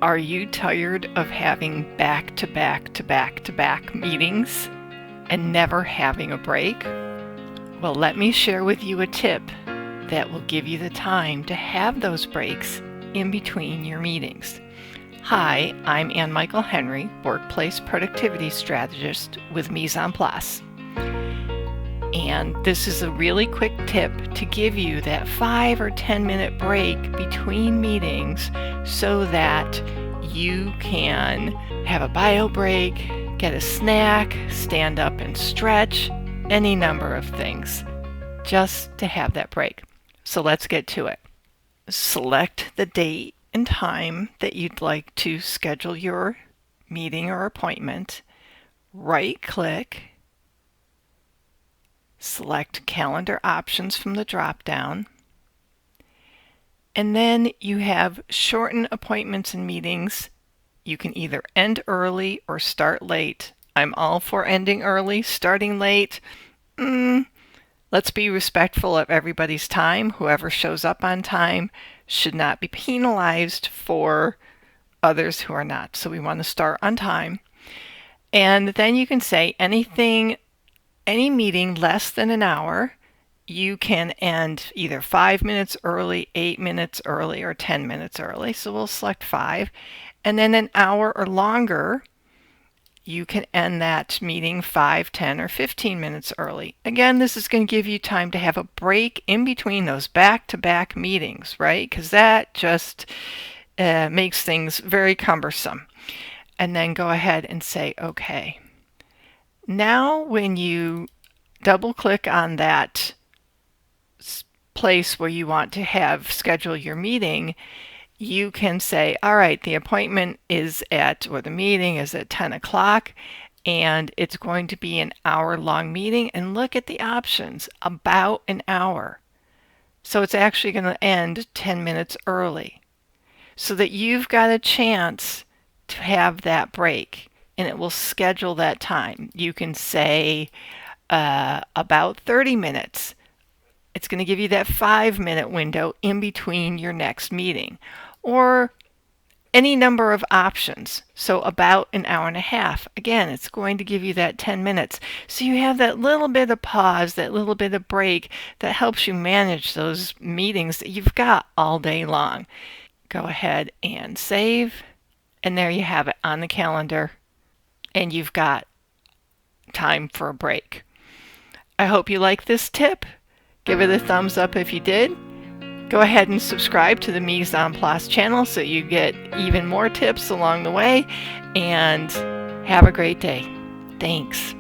Are you tired of having back-to-back-to-back-to-back meetings and never having a break? Well, let me share with you a tip that will give you the time to have those breaks in between your meetings. Hi, I'm Ann Michael Henry, Workplace Productivity Strategist with Mise en Place. And this is a really quick tip to give you that 5 or 10 minute break between meetings so that you can have a bio break, get a snack, stand up and stretch, any number of things, just to have that break. So let's get to it. Select the date and time that you'd like to schedule your meeting or appointment. Right-click. Select Calendar Options from the drop-down. And then you have Shorten Appointments and Meetings. You can either end early or start late. I'm all for ending early, starting late. Let's be respectful of everybody's time. Whoever shows up on time should not be penalized for others who are not. So we want to start on time. And then you can say any meeting less than an hour, you can end either 5 minutes early, 8 minutes early, or 10 minutes early. So we'll select 5. And then an hour or longer, you can end that meeting 5, 10, or 15 minutes early. Again, this is going to give you time to have a break in between those back-to-back meetings, right? Because that just makes things very cumbersome. And then go ahead and say, okay. Now when you double click on that place where you want to have schedule your meeting, you can say, all right, the appointment is or the meeting is at 10 o'clock and it's going to be an hour-long meeting, and look at the options, about an hour. So it's actually going to end 10 minutes early so that you've got a chance to have that break. And it will schedule that time. You can say about 30 minutes. It's going to give you that 5-minute window in between your next meeting. Or any number of options. So about an hour and a half. Again, it's going to give you that 10 minutes. So you have that little bit of pause, that little bit of break that helps you manage those meetings that you've got all day long. Go ahead and save. And there you have it on the calendar. And you've got time for a break. I hope you like this tip. Give it a thumbs up if you did. Go ahead and subscribe to the Mise en Place channel so you get even more tips along the way. And have a great day. Thanks.